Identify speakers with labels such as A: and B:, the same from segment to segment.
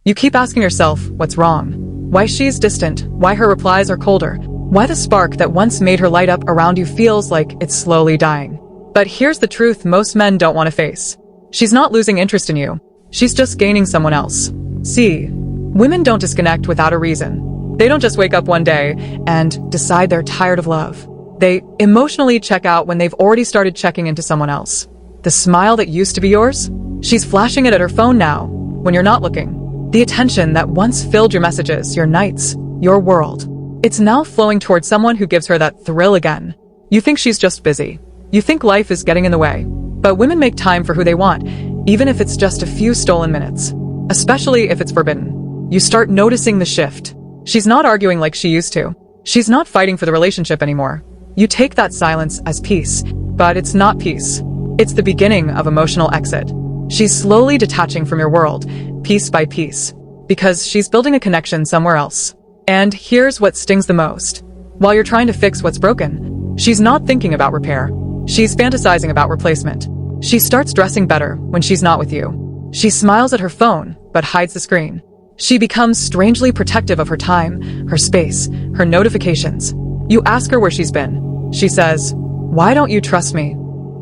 A: You keep asking yourself, what's wrong? Why she's distant, why her replies are colder, why the spark that once made her light up around you feels like it's slowly dying. But here's the truth most men don't want to face. She's not losing interest in you. She's just gaining someone else. See, women don't disconnect without a reason. They don't just wake up one day and decide they're tired of love. They emotionally check out when they've already started checking into someone else. The smile that used to be yours? She's flashing it at her phone now, when you're not looking. The attention that once filled your messages, your nights, your world. It's now flowing towards someone who gives her that thrill again. You think she's just busy. You think life is getting in the way. But women make time for who they want, even if it's just a few stolen minutes. Especially if it's forbidden. You start noticing the shift. She's not arguing like she used to. She's not fighting for the relationship anymore. You take that silence as peace, but it's not peace. It's the beginning of emotional exit. She's slowly detaching from your world, piece by piece, because she's building a connection somewhere else. And here's what stings the most. While you're trying to fix what's broken, she's not thinking about repair. She's fantasizing about replacement. She starts dressing better when she's not with you. She smiles at her phone, but hides the screen. She becomes strangely protective of her time, her space, her notifications. You ask her where she's been. She says, "Why don't you trust me?"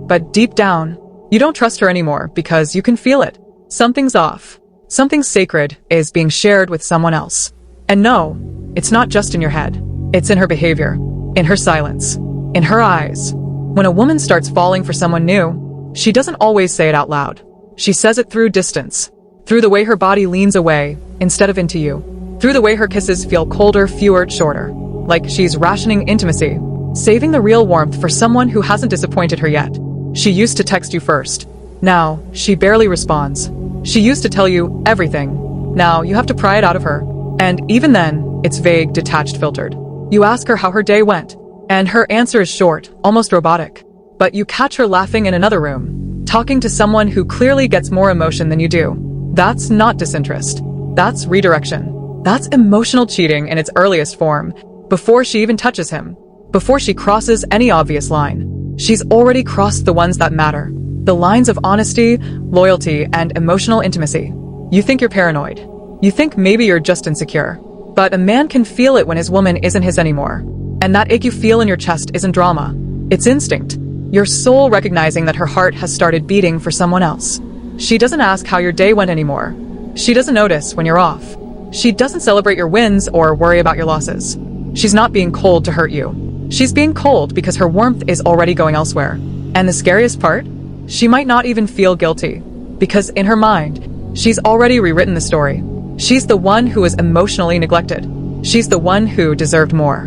A: But deep down, you don't trust her anymore because you can feel it. Something's off. Something sacred is being shared with someone else. And no, it's not just in your head. It's in her behavior, in her silence, in her eyes. When a woman starts falling for someone new, she doesn't always say it out loud. She says it through distance, through the way her body leans away instead of into you, through the way her kisses feel colder, fewer, shorter, like she's rationing intimacy, saving the real warmth for someone who hasn't disappointed her yet. She used to text you first. Now, she barely responds. She used to tell you everything. Now, you have to pry it out of her. And even then, it's vague, detached, filtered. You ask her how her day went, and her answer is short, almost robotic. But you catch her laughing in another room, talking to someone who clearly gets more emotion than you do. That's not disinterest. That's redirection. That's emotional cheating in its earliest form, before she even touches him, before she crosses any obvious line. She's already crossed the ones that matter, the lines of honesty, loyalty, and emotional intimacy. You think you're paranoid. You think maybe you're just insecure. But a man can feel it when his woman isn't his anymore. And that ache you feel in your chest isn't drama. It's instinct. Your soul recognizing that her heart has started beating for someone else. She doesn't ask how your day went anymore. She doesn't notice when you're off. She doesn't celebrate your wins or worry about your losses. She's not being cold to hurt you. She's being cold because her warmth is already going elsewhere. And the scariest part? She might not even feel guilty. Because in her mind, she's already rewritten the story. She's the one who was emotionally neglected. She's the one who deserved more.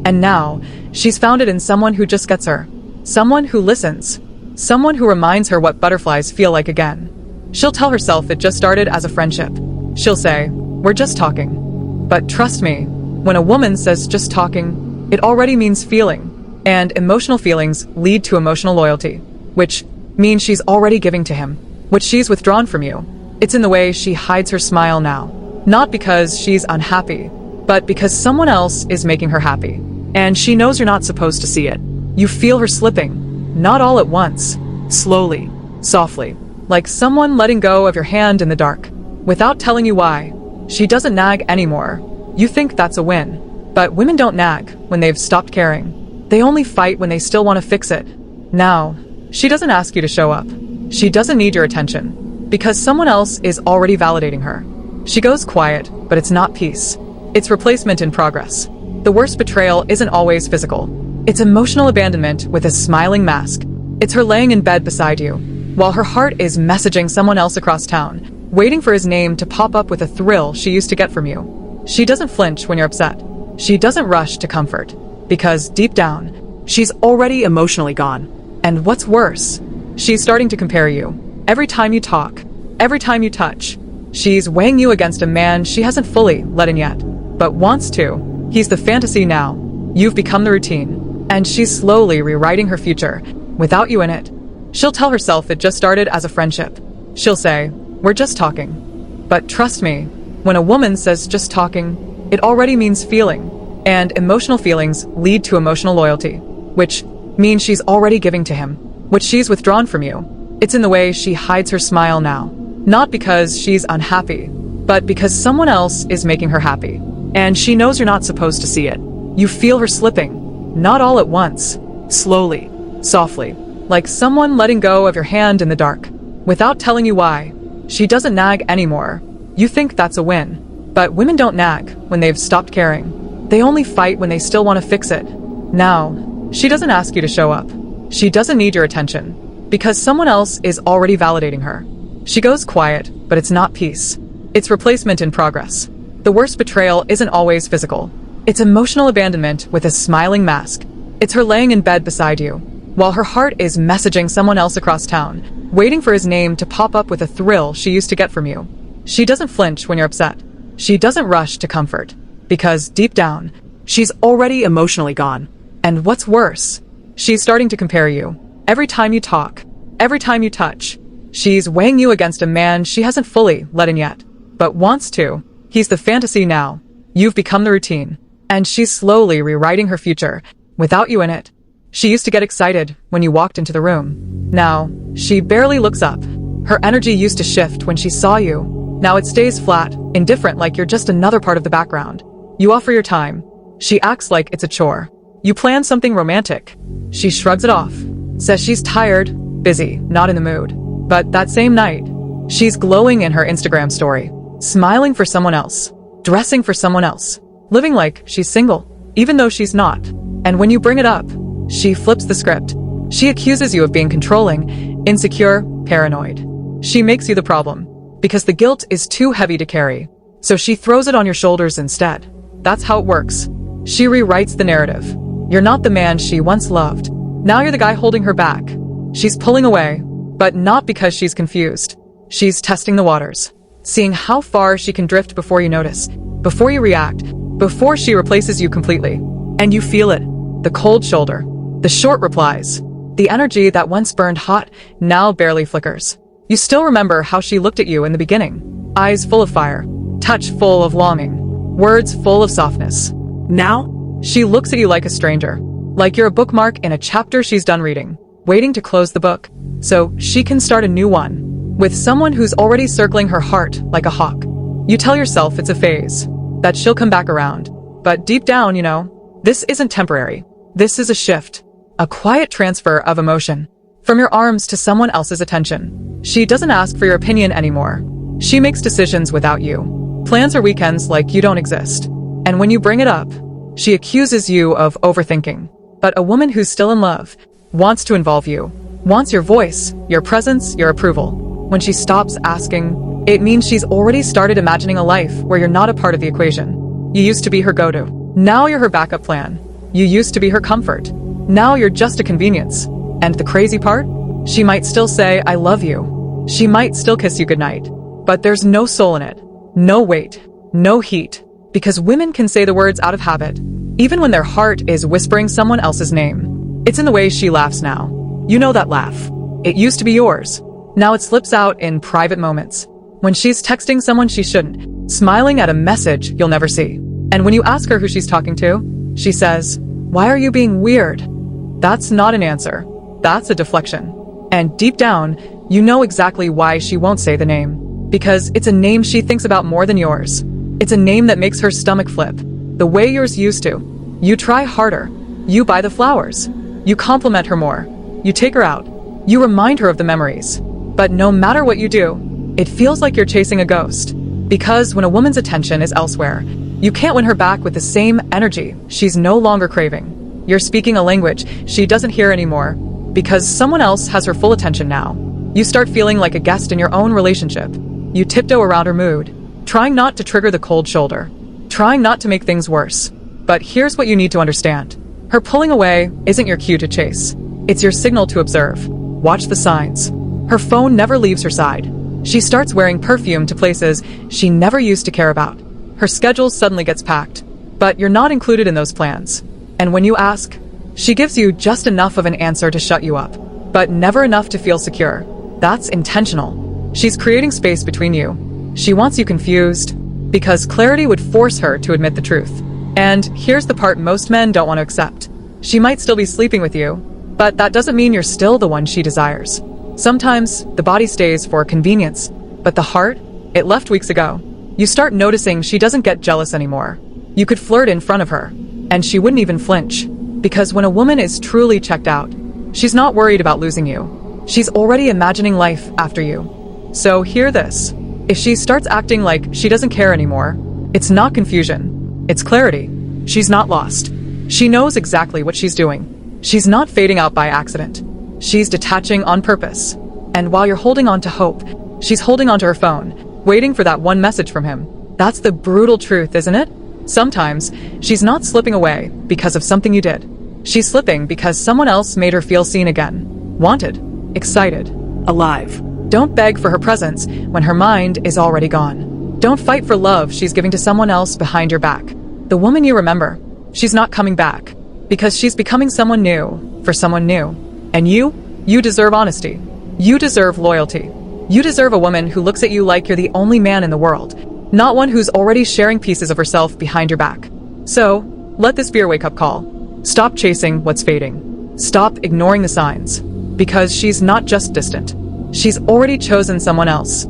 A: And now, she's found it in someone who just gets her. Someone who listens. Someone who reminds her what butterflies feel like again. She'll tell herself it just started as a friendship. She'll say, "We're just talking." But trust me, when a woman says just talking, it already means feeling. And emotional feelings lead to emotional loyalty, which means she's already giving to him, which she's withdrawn from you. It's in the way she hides her smile now. Not because she's unhappy, but because someone else is making her happy. And she knows you're not supposed to see it. You feel her slipping, not all at once, slowly, softly, like someone letting go of your hand in the dark, without telling you why. She doesn't nag anymore. You think that's a win. But women don't nag when they've stopped caring. They only fight when they still want to fix it. Now, she doesn't ask you to show up. She doesn't need your attention, because someone else is already validating her. She goes quiet, but it's not peace. It's replacement in progress. The worst betrayal isn't always physical. It's emotional abandonment with a smiling mask. It's her laying in bed beside you, while her heart is messaging someone else across town, waiting for his name to pop up with a thrill she used to get from you. She doesn't flinch when you're upset. She doesn't rush to comfort, because deep down, she's already emotionally gone. And what's worse, she's starting to compare you. Every time you talk, every time you touch, she's weighing you against a man she hasn't fully let in yet, but wants to. He's the fantasy now. You've become the routine. And she's slowly rewriting her future, without you in it. She'll tell herself it just started as a friendship. She'll say, "We're just talking." But trust me, when a woman says just talking, it already means feeling. And emotional feelings lead to emotional loyalty, which means she's already giving to him, which she's withdrawn from you. It's in the way she hides her smile now. Not because she's unhappy, but because someone else is making her happy. And she knows you're not supposed to see it. You feel her slipping, not all at once, slowly, softly, like someone letting go of your hand in the dark, without telling you why. She doesn't nag anymore. You think that's a win. But women don't nag when they've stopped caring. They only fight when they still want to fix it. Now, she doesn't ask you to show up. She doesn't need your attention, because someone else is already validating her. She goes quiet, but it's not peace. It's replacement in progress. The worst betrayal isn't always physical. It's emotional abandonment with a smiling mask. It's her laying in bed beside you, while her heart is messaging someone else across town, waiting for his name to pop up with a thrill she used to get from you. She doesn't flinch when you're upset. She doesn't rush to comfort, because deep down, she's already emotionally gone. And what's worse, she's starting to compare you. Every time you talk, every time you touch, she's weighing you against a man she hasn't fully let in yet, but wants to. He's the fantasy now. You've become the routine. And she's slowly rewriting her future, without you in it. She used to get excited when you walked into the room. Now, she barely looks up. Her energy used to shift when she saw you. Now it stays flat, indifferent, like you're just another part of the background. You offer your time. She acts like it's a chore. You plan something romantic. She shrugs it off, says she's tired, busy, not in the mood. But that same night, she's glowing in her Instagram story, smiling for someone else, dressing for someone else, living like she's single, even though she's not. And when you bring it up, she flips the script. She accuses you of being controlling, insecure, paranoid. She makes you the problem, because the guilt is too heavy to carry. So she throws it on your shoulders instead. That's how it works. She rewrites the narrative. You're not the man she once loved. Now you're the guy holding her back. She's pulling away, but not because she's confused. She's testing the waters, seeing how far she can drift before you notice, before you react, before she replaces you completely. And you feel it. The cold shoulder, the short replies, the energy that once burned hot now barely flickers. You still remember how she looked at you in the beginning. Eyes full of fire, touch full of longing, words full of softness. Now, she looks at you like a stranger, like you're a bookmark in a chapter she's done reading, waiting to close the book, so she can start a new one, with someone who's already circling her heart like a hawk. You tell yourself it's a phase, that she'll come back around. But deep down, you know, this isn't temporary. This is a shift, a quiet transfer of emotion, from your arms to someone else's attention. She doesn't ask for your opinion anymore. She makes decisions without you, plans her weekends like you don't exist. And when you bring it up, she accuses you of overthinking. But a woman who's still in love wants to involve you, wants your voice, your presence, your approval. When she stops asking, it means she's already started imagining a life where you're not a part of the equation. You used to be her go-to. Now you're her backup plan. You used to be her comfort. Now you're just a convenience. And the crazy part? She might still say, I love you. She might still kiss you goodnight. But there's no soul in it. No weight. No heat. Because women can say the words out of habit, even when their heart is whispering someone else's name. It's in the way she laughs now. You know that laugh. It used to be yours. Now it slips out in private moments. When she's texting someone she shouldn't, smiling at a message you'll never see. And when you ask her who she's talking to, she says, why are you being weird? That's not an answer. That's a deflection. And deep down, you know exactly why she won't say the name. Because it's a name she thinks about more than yours. It's a name that makes her stomach flip, the way yours used to. You try harder. You buy the flowers. You compliment her more. You take her out. You remind her of the memories. But no matter what you do, it feels like you're chasing a ghost. Because when a woman's attention is elsewhere, you can't win her back with the same energy she's no longer craving. You're speaking a language she doesn't hear anymore, because someone else has her full attention now. You start feeling like a guest in your own relationship. You tiptoe around her mood, trying not to trigger the cold shoulder, trying not to make things worse. But here's what you need to understand. Her pulling away isn't your cue to chase. It's your signal to observe. Watch the signs. Her phone never leaves her side. She starts wearing perfume to places she never used to care about. Her schedule suddenly gets packed, but you're not included in those plans. And when you ask, she gives you just enough of an answer to shut you up, but never enough to feel secure. That's intentional. She's creating space between you. She wants you confused, because clarity would force her to admit the truth. And here's the part most men don't want to accept. She might still be sleeping with you, but that doesn't mean you're still the one she desires. Sometimes the body stays for convenience, but the heart, it left weeks ago. You start noticing she doesn't get jealous anymore. You could flirt in front of her, and she wouldn't even flinch. Because when a woman is truly checked out, she's not worried about losing you. She's already imagining life after you. So hear this. If she starts acting like she doesn't care anymore, it's not confusion. It's clarity. She's not lost. She knows exactly what she's doing. She's not fading out by accident. She's detaching on purpose. And while you're holding on to hope, she's holding onto her phone, waiting for that one message from him. That's the brutal truth, isn't it? Sometimes, she's not slipping away because of something you did. She's slipping because someone else made her feel seen again. Wanted. Excited. Alive. Don't beg for her presence when her mind is already gone. Don't fight for love she's giving to someone else behind your back. The woman you remember, she's not coming back. Because she's becoming someone new for someone new. And you deserve honesty. You deserve loyalty. You deserve a woman who looks at you like you're the only man in the world, not one who's already sharing pieces of herself behind your back. So, let this be your wake-up call. Stop chasing what's fading. Stop ignoring the signs. Because she's not just distant. She's already chosen someone else.